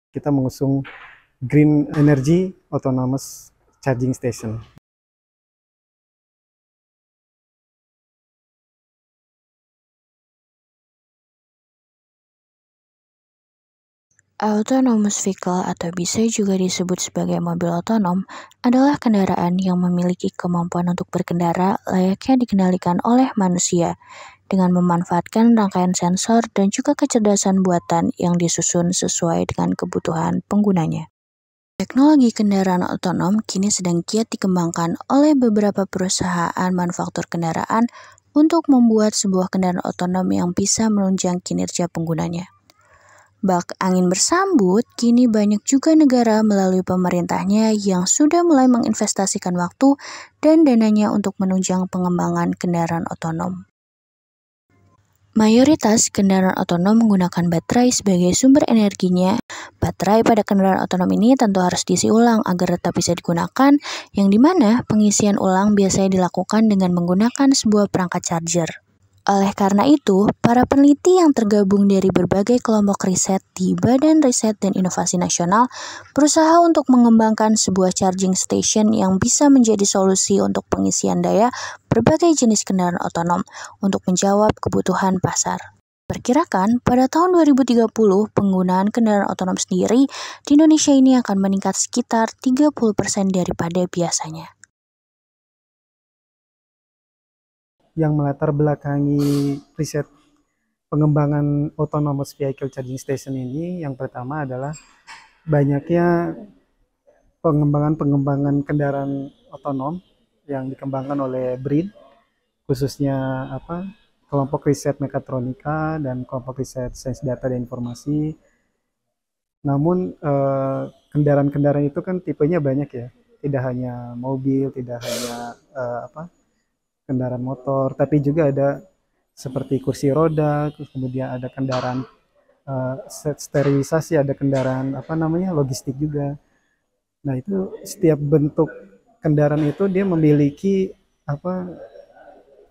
kita mengusung Green Energy Autonomous Charging Station. Autonomous vehicle atau bisa juga disebut sebagai mobil otonom adalah kendaraan yang memiliki kemampuan untuk berkendara layaknya dikendalikan oleh manusia dengan memanfaatkan rangkaian sensor dan juga kecerdasan buatan yang disusun sesuai dengan kebutuhan penggunanya. Teknologi kendaraan otonom kini sedang giat dikembangkan oleh beberapa perusahaan manufaktur kendaraan untuk membuat sebuah kendaraan otonom yang bisa menunjang kinerja penggunanya. Bak angin bersambut, kini banyak juga negara melalui pemerintahnya yang sudah mulai menginvestasikan waktu dan dananya untuk menunjang pengembangan kendaraan otonom. Mayoritas kendaraan otonom menggunakan baterai sebagai sumber energinya. Baterai pada kendaraan otonom ini tentu harus diisi ulang agar tetap bisa digunakan, yang dimana pengisian ulang biasanya dilakukan dengan menggunakan sebuah perangkat charger. Oleh karena itu, para peneliti yang tergabung dari berbagai kelompok riset di Badan Riset dan Inovasi Nasional berusaha untuk mengembangkan sebuah charging station yang bisa menjadi solusi untuk pengisian daya berbagai jenis kendaraan otonom untuk menjawab kebutuhan pasar. Perkirakan pada tahun 2030, penggunaan kendaraan otonom sendiri di Indonesia ini akan meningkat sekitar 30% daripada biasanya. Yang melatar belakangi riset pengembangan autonomous vehicle charging station ini, yang pertama adalah banyaknya pengembangan kendaraan otonom yang dikembangkan oleh BRIN, khususnya kelompok riset mekatronika dan kelompok riset sains data dan informasi. Namun kendaraan-kendaraan itu kan tipenya banyak ya, tidak hanya mobil, tidak hanya kendaraan motor, tapi juga ada seperti kursi roda, kemudian ada kendaraan sterilisasi, ada kendaraan logistik juga. Nah, itu setiap bentuk kendaraan itu dia memiliki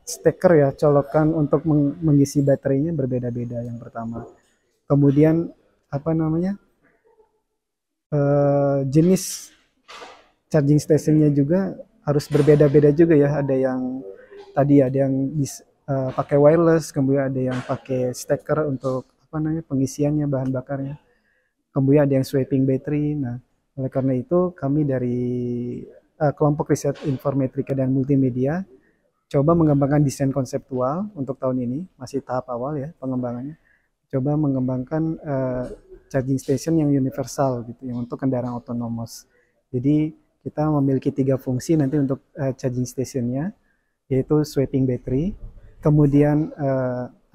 steker ya, colokan untuk mengisi baterainya berbeda-beda yang pertama. Kemudian jenis charging stationnya juga harus berbeda-beda juga ya. Ada yang pakai wireless, kemudian ada yang pakai steker untuk pengisiannya bahan bakarnya. Kemudian ada yang swapping battery. Nah, oleh karena itu kami dari kelompok riset informatika dan multimedia coba mengembangkan desain konseptual untuk tahun ini, masih tahap awal ya pengembangannya. Coba mengembangkan charging station yang universal gitu, yang untuk kendaraan otonomous. Jadi kita memiliki 3 fungsi nanti untuk charging stationnya, yaitu swapping battery, kemudian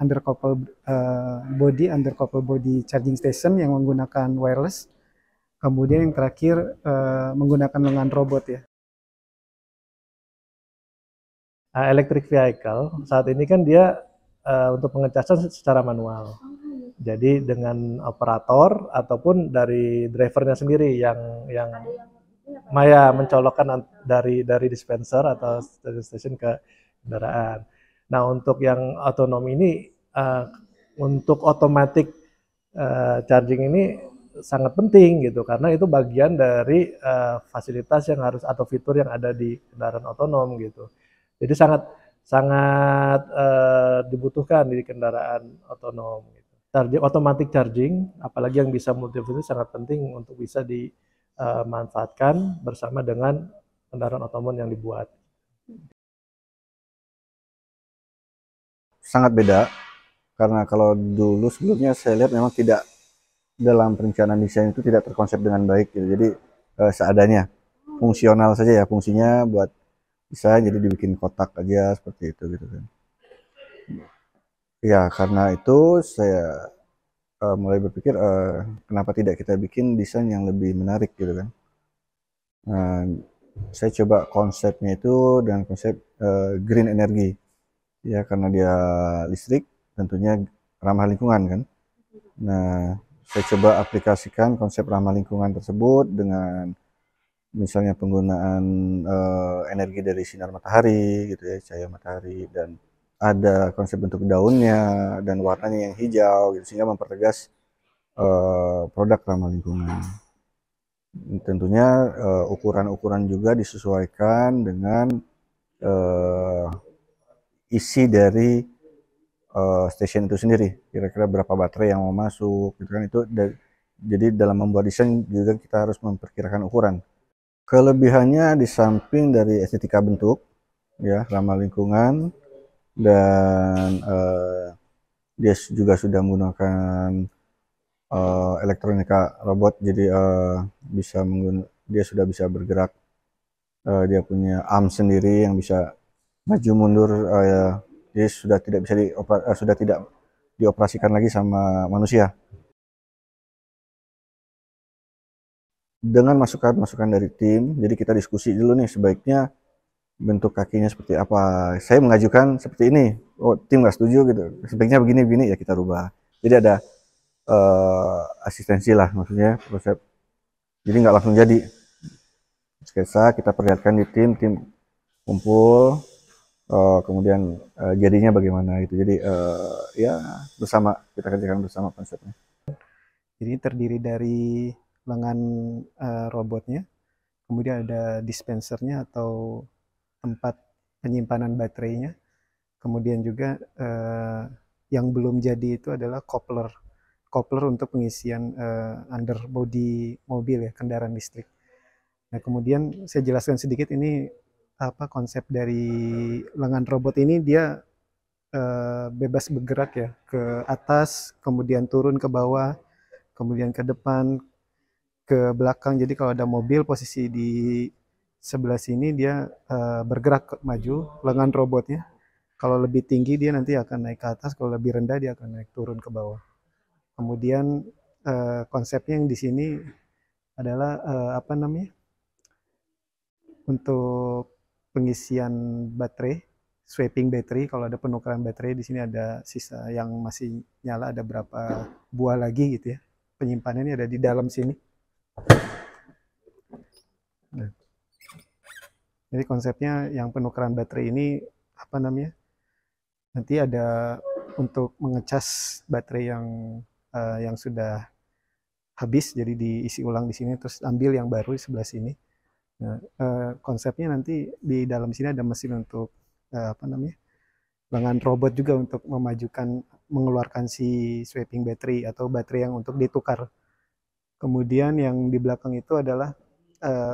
undercoupled body charging station yang menggunakan wireless, kemudian yang terakhir menggunakan lengan robot ya. Electric vehicle saat ini kan dia untuk pengecasan secara manual. Jadi dengan operator ataupun dari drivernya sendiri yang mencolokkan dari dispenser atau station ke kendaraan. Nah, untuk yang otonom ini untuk automatic charging ini sangat penting gitu, karena itu bagian dari fasilitas yang harus atau fitur yang ada di kendaraan otonom gitu. Jadi sangat dibutuhkan di kendaraan otonom. Automatic charging, apalagi yang bisa multi fungsi, sangat penting untuk bisa dimanfaatkan bersama dengan kendaraan otonom yang dibuat. Sangat beda, karena kalau dulu sebelumnya saya lihat memang tidak, dalam perencanaan desain itu tidak terkonsep dengan baik gitu. Jadi seadanya, fungsional saja ya, fungsinya buat bisa jadi dibikin kotak aja seperti itu gitu kan. Ya karena itu saya mulai berpikir kenapa tidak kita bikin desain yang lebih menarik gitu kan. Saya coba konsepnya itu dengan konsep green energy ya, karena dia listrik tentunya ramah lingkungan kan. Nah, saya coba aplikasikan konsep ramah lingkungan tersebut dengan misalnya penggunaan energi dari sinar matahari gitu ya, cahaya matahari, dan ada konsep bentuk daunnya dan warnanya yang hijau gitu, sehingga mempertegas produk ramah lingkungan. Tentunya ukuran-ukuran juga disesuaikan dengan isi dari stasiun itu sendiri, kira-kira berapa baterai yang mau masuk gitu kan. Itu jadi dalam membuat desain juga kita harus memperkirakan ukuran. Kelebihannya di samping dari estetika bentuk ya ramah lingkungan, dan dia juga sudah menggunakan elektronika robot, jadi dia sudah bisa bergerak, dia punya arm sendiri yang bisa maju mundur, dia sudah tidak dioperasikan lagi sama manusia. Dengan masukan-masukan dari tim, jadi kita diskusi dulu nih sebaiknya bentuk kakinya seperti apa. Saya mengajukan seperti ini, oh tim nggak setuju gitu, sebaiknya begini ya kita rubah. Jadi ada asistensi lah, maksudnya konsep. Jadi nggak langsung jadi sketsa, kita perlihatkan di tim kumpul, kemudian jadinya bagaimana gitu. Jadi ya bersama, kita kerjakan bersama konsepnya. Jadi terdiri dari lengan robotnya, kemudian ada dispensernya atau tempat penyimpanan baterainya, kemudian juga yang belum jadi itu adalah coupler untuk pengisian underbody mobil ya, kendaraan listrik. Nah, kemudian saya jelaskan sedikit ini apa konsep dari lengan robot ini. Dia bebas bergerak ya, ke atas, kemudian turun ke bawah, kemudian ke depan, ke belakang. Jadi kalau ada mobil posisi di sebelah sini, dia bergerak maju lengan robotnya. Kalau lebih tinggi dia nanti akan naik ke atas, kalau lebih rendah dia akan naik turun ke bawah. Kemudian konsepnya yang di sini adalah apa namanya, untuk pengisian baterai, swapping battery. Kalau ada penukaran baterai, di sini ada sisa yang masih nyala, ada berapa buah lagi gitu ya. Penyimpanannya ada di dalam sini. Nah, jadi konsepnya yang penukaran baterai ini apa namanya? Nanti ada untuk mengecas baterai yang sudah habis, jadi diisi ulang di sini, terus ambil yang baru di sebelah sini. Nah, konsepnya nanti di dalam sini ada mesin untuk apa namanya, lengan robot juga untuk mengeluarkan si swapping battery atau baterai yang untuk ditukar. Kemudian yang di belakang itu adalah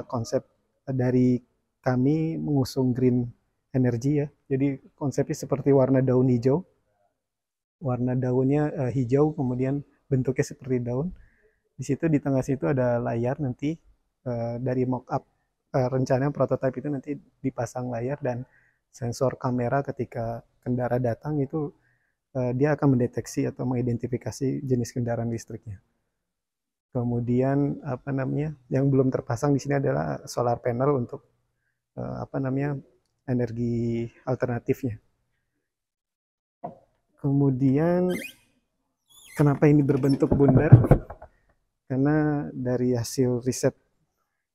konsep dari kami mengusung green energy ya. Jadi konsepnya seperti warna daun hijau. Warna daunnya hijau, kemudian bentuknya seperti daun. Di situ di tengah situ ada layar nanti dari mockup rencana prototipe itu nanti dipasang layar dan sensor kamera. Ketika kendaraan datang itu dia akan mendeteksi atau mengidentifikasi jenis kendaraan listriknya. Kemudian apa namanya, yang belum terpasang di sini adalah solar panel untuk apa namanya, energi alternatifnya. Kemudian kenapa ini berbentuk bundar? Karena dari hasil riset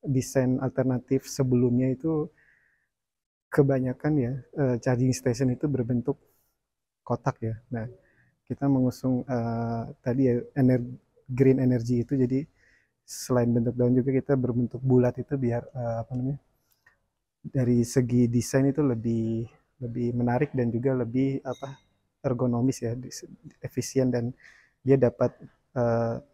desain alternatif sebelumnya itu kebanyakan ya charging station itu berbentuk kotak ya. Nah, kita mengusung tadi ya green energy itu, jadi selain bentuk daun juga kita berbentuk bulat itu biar apa namanya, dari segi desain itu lebih menarik dan juga lebih apa, ergonomis ya, efisien, dan dia dapat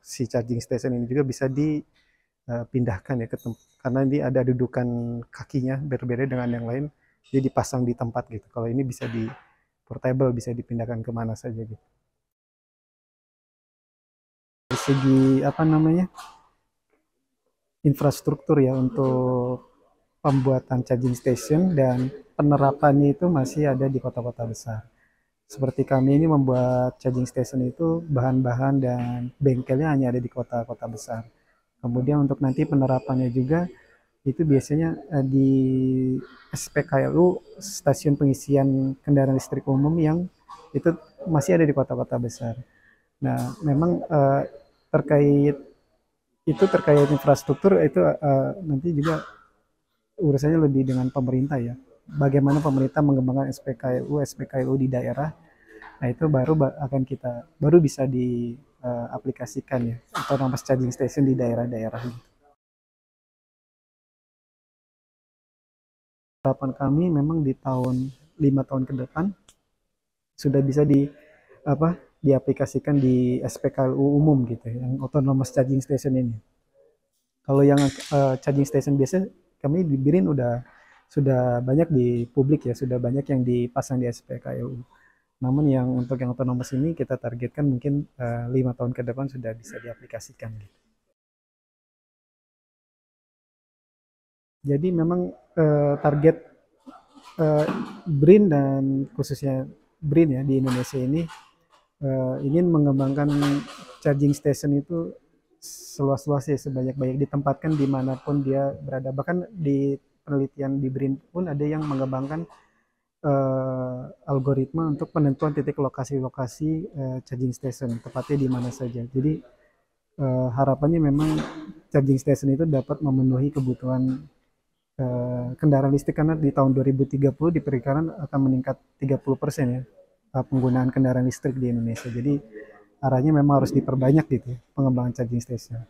si charging station ini juga bisa dipindahkan ya karena ini ada dudukan kakinya berbeda dengan yang lain, jadi dipasang di tempat gitu. Kalau ini bisa di portable, bisa dipindahkan kemana saja gitu. Dari segi apa namanya, infrastruktur ya untuk pembuatan charging station dan penerapannya itu masih ada di kota-kota besar. Seperti kami ini membuat charging station itu bahan-bahan dan bengkelnya hanya ada di kota-kota besar. Kemudian untuk nanti penerapannya juga itu biasanya di SPKLU, stasiun pengisian kendaraan listrik umum, yang itu masih ada di kota-kota besar. Nah, memang terkait infrastruktur itu nanti juga urusannya lebih dengan pemerintah ya. Bagaimana pemerintah mengembangkan SPKLU di daerah. Nah, itu baru bisa aplikasikan ya autonomous charging station di daerah-daerah. Harapan kami memang di 5 tahun ke depan sudah bisa diaplikasikan di SPKLU umum gitu ya, yang autonomous charging station ini. Kalau yang charging station biasa kami di BRIN sudah banyak di publik ya, sudah banyak yang dipasang di SPKLU. Namun yang untuk yang autonomous ini kita targetkan mungkin 5 tahun ke depan sudah bisa diaplikasikan gitu. Jadi memang target BRIN dan khususnya BRIN ya di Indonesia ini ingin mengembangkan charging station itu seluas-luasnya, sebanyak-banyak, ditempatkan dimanapun dia berada. Bahkan di penelitian di BRIN pun ada yang mengembangkan algoritma untuk penentuan titik lokasi-lokasi charging station, tepatnya di mana saja. Jadi harapannya memang charging station itu dapat memenuhi kebutuhan kendaraan listrik, karena di tahun 2030 diperkirakan akan meningkat 30% ya penggunaan kendaraan listrik di Indonesia. Jadi arahnya memang harus diperbanyak gitu ya, pengembangan charging station.